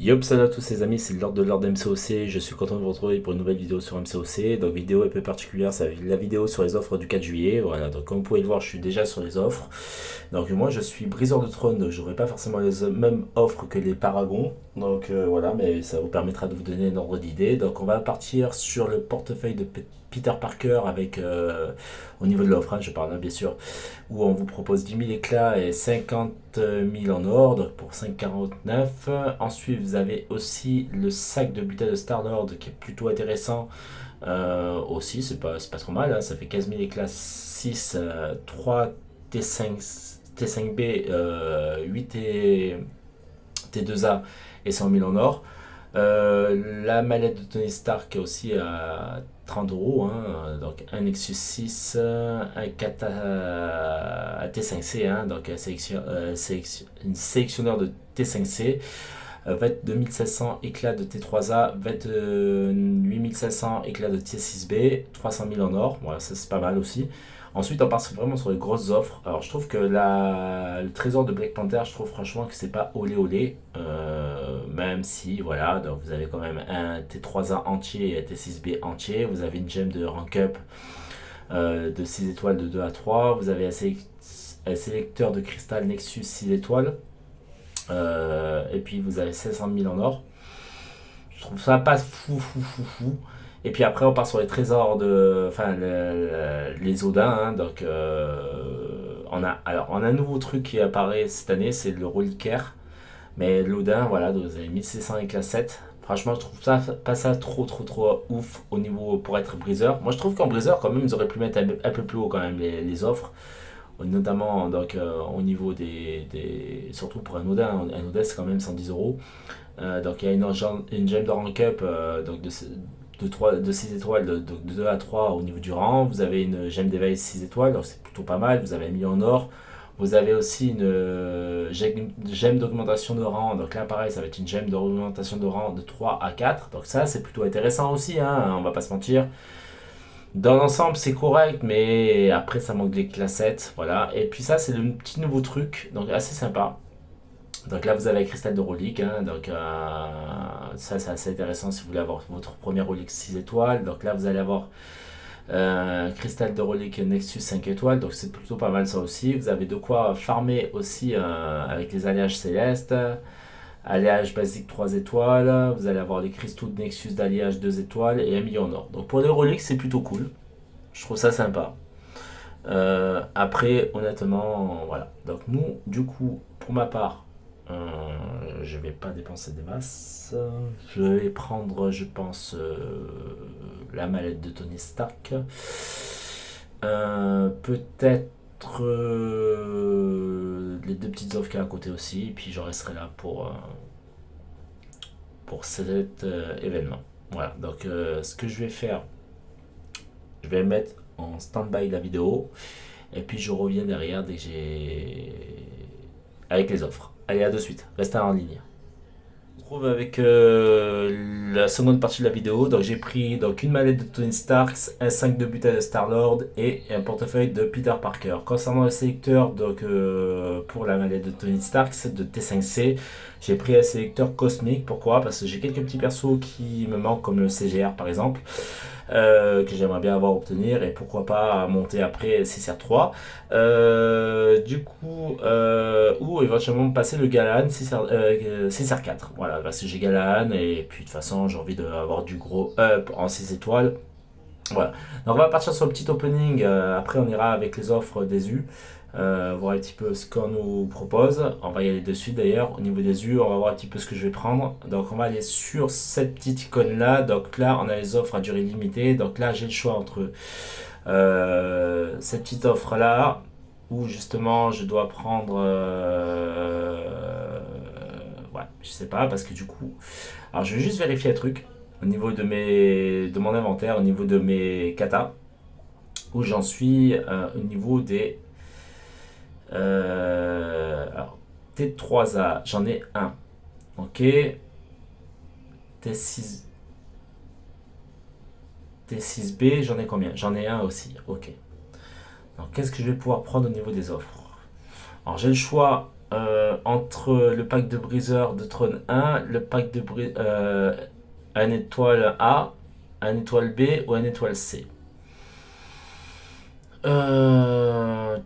Yop, salut à tous les amis, c'est Lord MCOC, je suis content de vous retrouver pour une nouvelle vidéo sur MCOC, donc vidéo un peu particulière, c'est la vidéo sur les offres du 4 juillet, voilà, donc comme vous pouvez le voir je suis déjà sur les offres, donc moi je suis briseur de trône, donc j'aurai pas forcément les mêmes offres que les paragons, donc voilà, mais ça vous permettra de vous donner un ordre d'idée, donc on va partir sur le portefeuille de Peter Parker avec, au niveau de l'offre, hein, je parle là bien sûr, où on vous propose 10 000 éclats et 50 000 en or, donc pour 5,49. Ensuite, vous avez aussi le sac de butin de Star-Lord qui est plutôt intéressant. Aussi, c'est pas trop mal, hein, ça fait 15 000 éclats, 6, 3 T5, T5B, 8 T2A et 100 000 en or. La mallette de Tony Stark aussi à 30 euros, hein, donc un Nexus 6, un Kata T5C, hein, donc un sélectionneur de T5C, 22 500 éclats de T3A, 28 500 éclats de T6B, 300 000 en or, voilà, ça c'est pas mal aussi. Ensuite, on passe vraiment sur les grosses offres. Alors, je trouve que le trésor de Black Panther, je trouve franchement que c'est pas olé olé. Même si, voilà, donc vous avez quand même un T3A entier et un T6B entier. Vous avez une gemme de rank up de 6 étoiles de 2 à 3. Vous avez un sélecteur de cristal Nexus 6 étoiles. Et puis, vous avez 500 000 en or. Je trouve ça pas fou, fou, fou, fou. Et puis après, on part sur les trésors de. Enfin, les Odins, hein, donc, on a un nouveau truc qui apparaît cette année, c'est le reliquaire. Mais l'Odin, voilà, donc vous avez 1600 éclats 7. Franchement, je trouve ça pas ça trop, trop, trop ouf au niveau pour être briseur. Moi, je trouve qu'en briseur, quand même, ils auraient pu mettre un peu plus haut quand même les offres. Notamment donc, au niveau surtout pour un Odin. Un Odin, c'est quand même 110 euros. Donc il y a une gemme de rank up donc de 6 étoiles de 2 à 3 au niveau du rang. Vous avez une gemme d'éveil 6 étoiles, donc c'est plutôt pas mal. Vous avez un million en or. Vous avez aussi une gemme d'augmentation de rang. Donc là pareil, ça va être une gemme d'augmentation de rang de 3 à 4. Donc ça c'est plutôt intéressant aussi, hein, on va pas se mentir. Dans l'ensemble c'est correct, mais après ça manque des classettes. Voilà. Et puis ça c'est le petit nouveau truc, donc assez sympa. Donc là, vous avez la cristal de Rolik, hein, donc ça c'est assez intéressant si vous voulez avoir votre premier Rolik 6 étoiles. Donc là, vous allez avoir cristal de Rolik Nexus 5 étoiles, donc c'est plutôt pas mal ça aussi. Vous avez de quoi farmer aussi avec les alliages célestes, alliage basique 3 étoiles. Vous allez avoir les cristaux de Nexus d'alliage 2 étoiles et un million en or. Donc pour les Rolik, c'est plutôt cool. Je trouve ça sympa. Après, honnêtement, voilà. Donc nous, du coup, pour ma part, je vais pas dépenser des masses. Je vais prendre, je pense, la mallette de Tony Stark. Peut-être les deux petites offres qu'il y a à côté aussi. Et puis je resterai là pour cet événement. Voilà, donc ce que je vais faire, je vais mettre en stand-by la vidéo. Et puis je reviens derrière dès que j'ai. Avec les offres. Allez, à de suite. Restez en ligne. On se retrouve avec la seconde partie de la vidéo. Donc j'ai pris donc, une mallette de Tony Stark, un 5 de butin de Star-Lord et un portefeuille de Peter Parker. Concernant le sélecteur, donc, pour la mallette de Tony Stark, c'est de T5C. J'ai pris un sélecteur cosmique. Pourquoi? Parce que j'ai quelques petits persos qui me manquent, comme le CGR par exemple. Que j'aimerais bien avoir obtenir et pourquoi pas monter après CCR3 ou éventuellement passer le Galan CCR4, voilà, parce que j'ai Galan et puis de toute façon j'ai envie d'avoir du gros up en 6 étoiles. Voilà, donc on va partir sur le petit opening, après on ira avec les offres des U, voir un petit peu ce qu'on nous propose. On va y aller de suite d'ailleurs. Au niveau des U, on va voir un petit peu ce que je vais prendre. Donc on va aller sur cette petite icône là. Donc là on a les offres à durée limitée. Donc là j'ai le choix entre cette petite offre là, où justement je dois prendre ouais, je sais pas, parce que du coup, alors je vais juste vérifier un truc au niveau de mon inventaire, au niveau de mes katas, où j'en suis au niveau des alors, T3A, j'en ai un. Ok. T6, T6B, j'en ai combien? J'en ai un aussi. Ok. Donc, qu'est-ce que je vais pouvoir prendre au niveau des offres? Alors, j'ai le choix entre le pack de briseur de Trône 1, le pack de un étoile A, un étoile B ou un étoile C. Euh...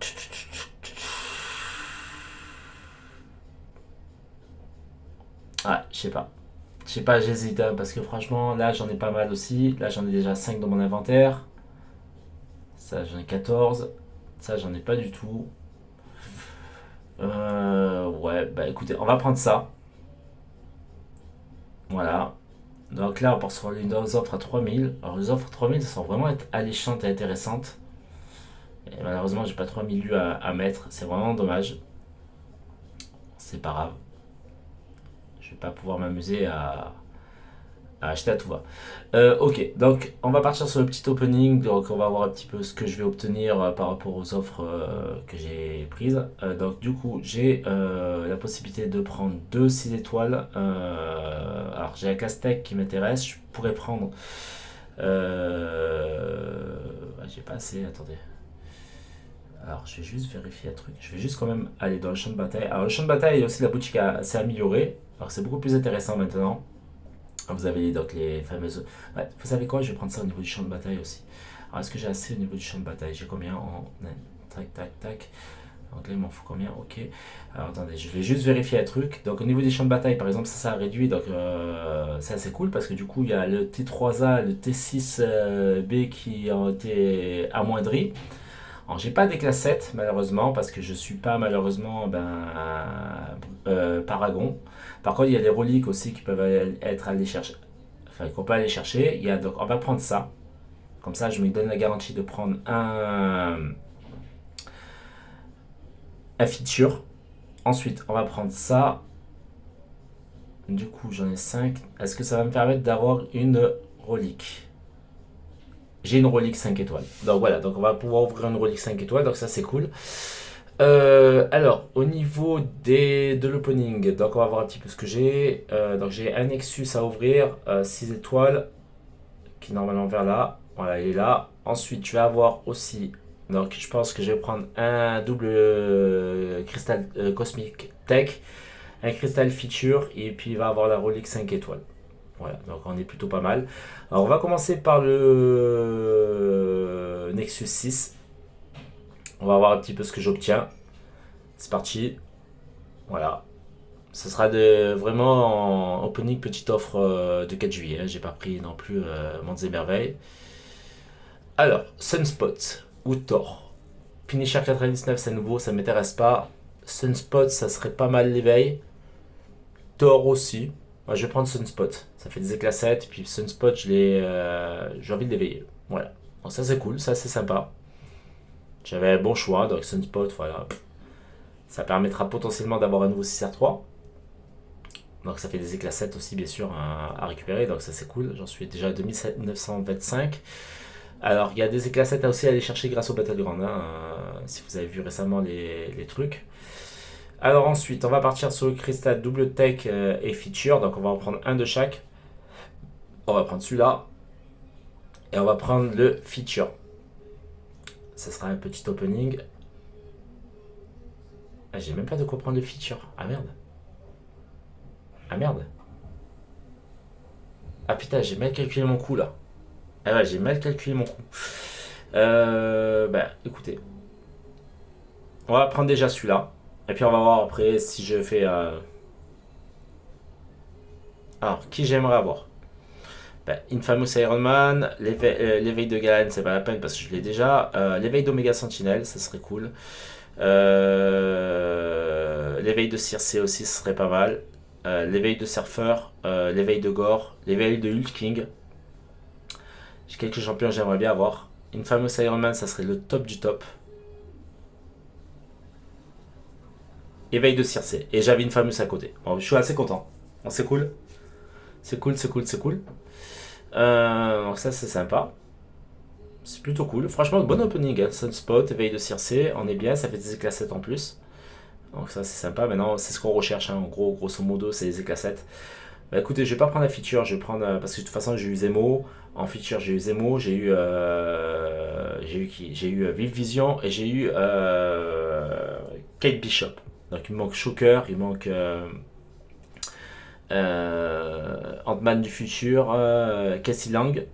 Ah, je sais pas. Je sais pas, j'hésite hein, parce que franchement, là j'en ai pas mal aussi. Là j'en ai déjà 5 dans mon inventaire. Ça j'en ai 14. Ça j'en ai pas du tout. Ouais, bah écoutez, on va prendre ça. Voilà. Donc là on part sur une offre à 3000. Alors les offres à 3000 sont vraiment alléchantes et intéressantes. Et malheureusement j'ai pas 3000 vues à mettre. C'est vraiment dommage. C'est pas grave. Je vais pas pouvoir m'amuser à acheter à tout va. Ok, donc on va partir sur le petit opening. Donc on va voir un petit peu ce que je vais obtenir par rapport aux offres que j'ai prises. Donc du coup, j'ai la possibilité de prendre deux 6 étoiles. Alors j'ai la classe tech qui m'intéresse. Je pourrais prendre. J'ai pas assez, attendez. Alors je vais juste vérifier un truc. Je vais juste quand même aller dans le champ de bataille. Alors le champ de bataille, aussi la boutique s'est améliorée. Alors c'est beaucoup plus intéressant maintenant. Vous avez donc les fameuses. Ouais, vous savez quoi? Je vais prendre ça au niveau du champ de bataille aussi. Alors, est-ce que j'ai assez au niveau du champ de bataille? J'ai combien en. Tac, tac, tac. Donc là, il m'en faut combien? Ok. Alors, attendez, je vais juste vérifier un truc. Donc, au niveau des champs de bataille, par exemple, ça a réduit. Donc, ça, c'est cool parce que du coup, il y a le T3A, le T6B qui ont été amoindris. Alors, j'ai pas des classes 7 malheureusement parce que je suis pas malheureusement Paragon. Par contre, il y a des reliques aussi qui peuvent être allées chercher. Enfin, qu'on peut aller chercher. Donc, on va prendre ça. Comme ça, je me donne la garantie de prendre un feature. Ensuite, on va prendre ça. Du coup, j'en ai 5. Est-ce que ça va me permettre d'avoir une relique? J'ai une relique 5 étoiles. Donc voilà, donc on va pouvoir ouvrir une relique 5 étoiles. Donc ça, c'est cool. Alors, au niveau de l'opening, donc on va voir un petit peu ce que j'ai. Donc j'ai un Nexus à ouvrir, 6 étoiles, qui est normalement vers là. Voilà, il est là. Ensuite, je vais avoir aussi, donc je pense que je vais prendre un double cristal cosmique tech, un cristal feature, et puis il va avoir la relique 5 étoiles. Voilà, donc on est plutôt pas mal. Alors on va commencer par le Nexus 6. On va voir un petit peu ce que j'obtiens. C'est parti. Voilà. Ce sera vraiment en opening petite offre de 4 juillet. J'ai pas pris non plus Mondes et Merveilles. Alors, Sunspot ou Thor. Punisher 99, c'est nouveau, ça m'intéresse pas. Sunspot, ça serait pas mal l'éveil. Thor aussi. Moi, je vais prendre Sunspot. Ça fait des éclats 7. Puis Sunspot, j'ai envie de l'éveiller. Voilà. Donc ça, c'est cool. Ça, c'est sympa. J'avais un bon choix. Donc Sunspot, voilà. Ça permettra potentiellement d'avoir un nouveau 6R3. Donc ça fait des éclats 7 aussi, bien sûr, à récupérer. Donc ça, c'est cool. J'en suis déjà à 2925. Alors, il y a des éclats 7 à aussi aller chercher grâce au Battleground. Si vous avez vu récemment les trucs. Alors ensuite, on va partir sur le cristal double tech et feature. Donc on va en prendre un de chaque. On va prendre celui-là. Et on va prendre le feature. Ça sera un petit opening. Ah, j'ai même pas de quoi prendre le feature. Ah merde. Ah merde. Ah putain, j'ai mal calculé mon coup là. Ah ouais, j'ai mal calculé mon coup. Bah écoutez. On va prendre déjà celui-là. Et puis on va voir après si je fais... Alors, qui j'aimerais avoir? Infamous Iron Man, l'éveil de Galen, c'est pas la peine parce que je l'ai déjà. L'éveil d'Omega Sentinel, ça serait cool. L'éveil de Circe aussi, ce serait pas mal. L'éveil de Surfer, l'éveil de Gore, l'éveil de Hulk King. J'ai quelques champions que j'aimerais bien avoir. Infamous Iron Man, ça serait le top du top. Éveil de Circe. Et j'avais Infamous à côté. Bon, je suis assez content. Bon, c'est cool. C'est cool, c'est cool, c'est cool. Donc ça, c'est sympa. C'est plutôt cool. Franchement, bon opening. Hein. Sunspot, éveil de Circe, on est bien. Ça fait des éclats 7 en plus. Donc ça, c'est sympa. Maintenant, c'est ce qu'on recherche. Hein. En gros, grosso modo, c'est les éclats 7. Bah écoutez, je vais pas prendre la feature. Je vais prendre... parce que de toute façon, j'ai eu Zemo. En feature, j'ai eu Zemo. J'ai eu qui? J'ai eu Vive Vision. Et j'ai eu Kate Bishop. Donc il me manque Shocker, il manque Ant-Man du futur, Cassie Lang.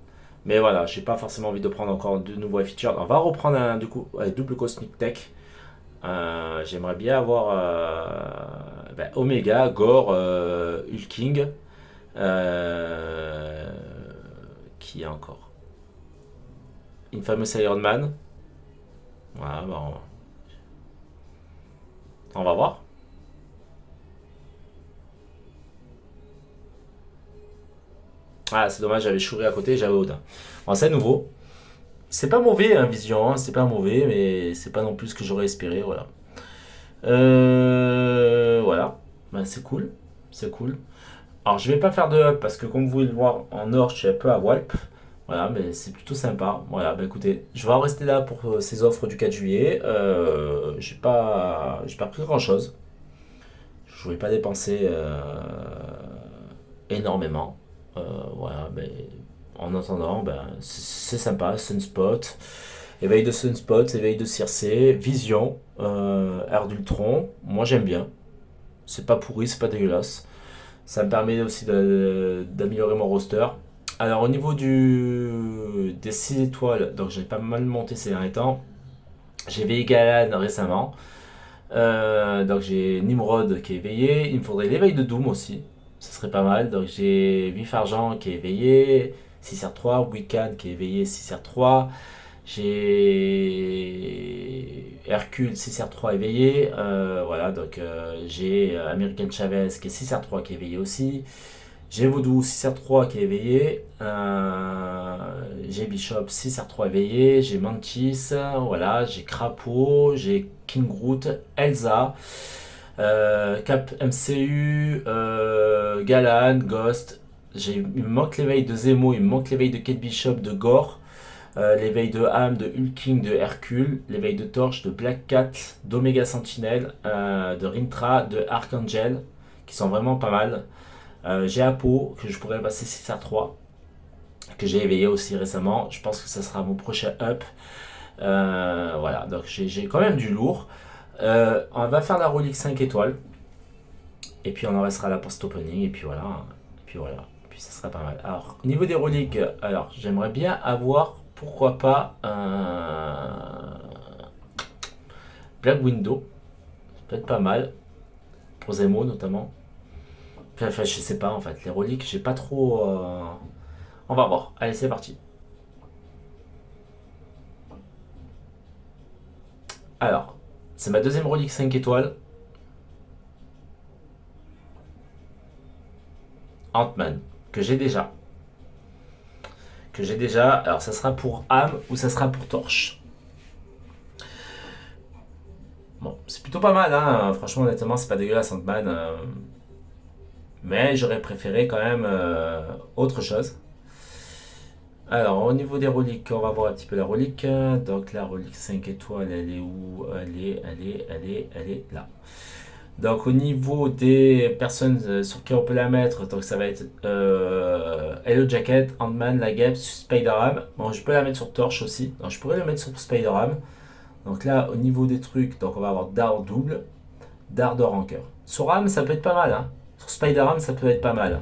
Mais voilà, j'ai pas forcément envie de prendre encore de nouveaux features. On va reprendre un du coup, ouais, double Cosmic Tech. J'aimerais bien avoir Omega, Gore, Hulking. Euh, qui y a encore Infamous Iron Man. Voilà, bon, on va voir. Ah, c'est dommage, j'avais Shuri à côté, j'avais Odin. Bon, c'est nouveau. C'est pas mauvais, hein, Vision, hein, c'est pas mauvais, mais c'est pas non plus ce que j'aurais espéré, voilà. Voilà, ben, c'est cool, c'est cool. Alors, je vais pas faire de up parce que, comme vous pouvez le voir, en or, je suis un peu à Walp. Voilà, mais c'est plutôt sympa. Voilà, bah écoutez, je vais en rester là pour ces offres du 4 juillet. J'ai pas pris grand chose. Je voulais pas dépenser énormément. Voilà, mais en attendant, ben, c'est sympa. Sunspot, éveil de Sunspot, éveil de Circé, Vision, Air d'Ultron. Moi j'aime bien. C'est pas pourri, c'est pas dégueulasse. Ça me permet aussi d'améliorer mon roster. Alors au niveau des 6 étoiles, donc j'ai pas mal monté ces derniers temps. J'ai éveillé Galan récemment. Donc j'ai Nimrod qui est éveillé. Il me faudrait l'éveil de Doom aussi. Ce serait pas mal. Donc j'ai Vif Argent qui est éveillé. 6R3. Wiccan qui est éveillé. 6R3. J'ai Hercule 6R3 éveillé. Voilà, donc j'ai American Chavez qui est 6R3 qui est éveillé aussi. J'ai Voodoo 6R3 qui est éveillé. J'ai Bishop 6R3 éveillé. J'ai Mantis. Voilà. J'ai Crapaud. J'ai King Groot. Elsa. Cap MCU. Galan. Ghost. Il me manque l'éveil de Zemo. Il me manque l'éveil de Kate Bishop. De Gore. L'éveil de Ham. De Hulking. De Hercule. L'éveil de Torche. De Black Cat. d'Omega Sentinel. De Rintra. De Archangel. Qui sont vraiment pas mal. J'ai Apo que je pourrais passer 6 à 3 que j'ai éveillé aussi récemment. Je pense que ça sera mon prochain up. Voilà, donc j'ai quand même du lourd. On va faire la relique 5 étoiles. Et puis on en restera là pour cet opening. Et puis voilà. Et puis voilà. Et puis ça sera pas mal. Alors, au niveau des reliques, alors j'aimerais bien avoir, pourquoi pas, un Black Widow. Ça peut être pas mal. Pour Zemo notamment. Enfin, je sais pas en fait. Les reliques, j'ai pas trop. On va voir. Allez, c'est parti. Alors, c'est ma deuxième relique 5 étoiles. Ant-Man, que j'ai déjà. Que j'ai déjà. Alors, ça sera pour âme ou ça sera pour torche. Bon, c'est plutôt pas mal, hein. Franchement, honnêtement, c'est pas dégueulasse, Ant-Man. Mais j'aurais préféré quand même autre chose. Alors, au niveau des reliques, on va voir un petit peu la relique. Donc, la relique 5 étoiles, elle est où? Elle est là. Donc, au niveau des personnes sur qui on peut la mettre, donc ça va être Hello Jacket, Ant-Man, la Guêpe, Spider-Ham. Bon, je peux la mettre sur Torche aussi. Donc, je pourrais la mettre sur Spider-Ham. Donc, là, au niveau des trucs, donc on va avoir Dard double, Dard de rancœur. Sur Ham, ça peut être pas mal, hein. Sur Spider-Ham, ça peut être pas mal.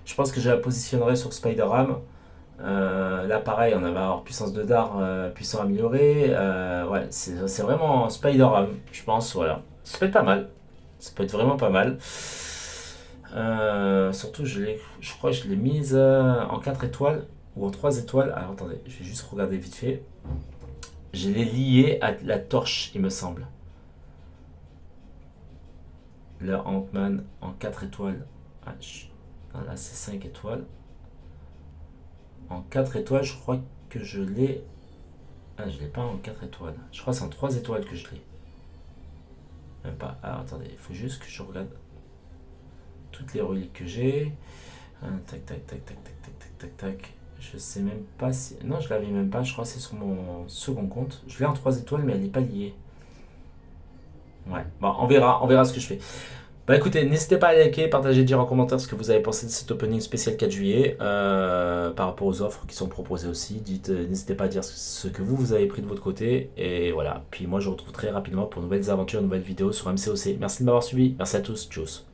Je pense que je la positionnerai sur Spider-Ham. Là, pareil, on va avoir puissance de dard, puissant amélioré. Ouais, c'est vraiment Spider-Ham, je pense. Voilà. Ça peut être pas mal. Ça peut être vraiment pas mal. Surtout, je crois que je l'ai mise en 4 étoiles ou en 3 étoiles. Alors, attendez, je vais juste regarder vite fait. Je l'ai lié à la torche, il me semble. Le Ant-Man en 4 étoiles. Ah, là, c'est 5 étoiles. En 4 étoiles, je crois que je l'ai. Ah, je l'ai pas en 4 étoiles. Je crois que c'est en 3 étoiles que je l'ai. Même pas. Alors attendez, il faut juste que je regarde toutes les reliques que j'ai. Tac, tac, tac, tac, tac, tac, tac, tac, tac. Je sais même pas si. Non, je l'avais même pas. Je crois que c'est sur mon second compte. Je l'ai en 3 étoiles, mais elle n'est pas liée. Ouais. Bon, on verra ce que je fais. Bah écoutez, n'hésitez pas à liker, partager, dire en commentaire ce que vous avez pensé de cet opening spécial 4 juillet par rapport aux offres qui sont proposées aussi. N'hésitez pas à dire ce que vous avez pris de votre côté. Et voilà. Puis moi, je vous retrouve très rapidement pour de nouvelles aventures, de nouvelles vidéos sur MCOC. Merci de m'avoir suivi. Merci à tous. Tchuss.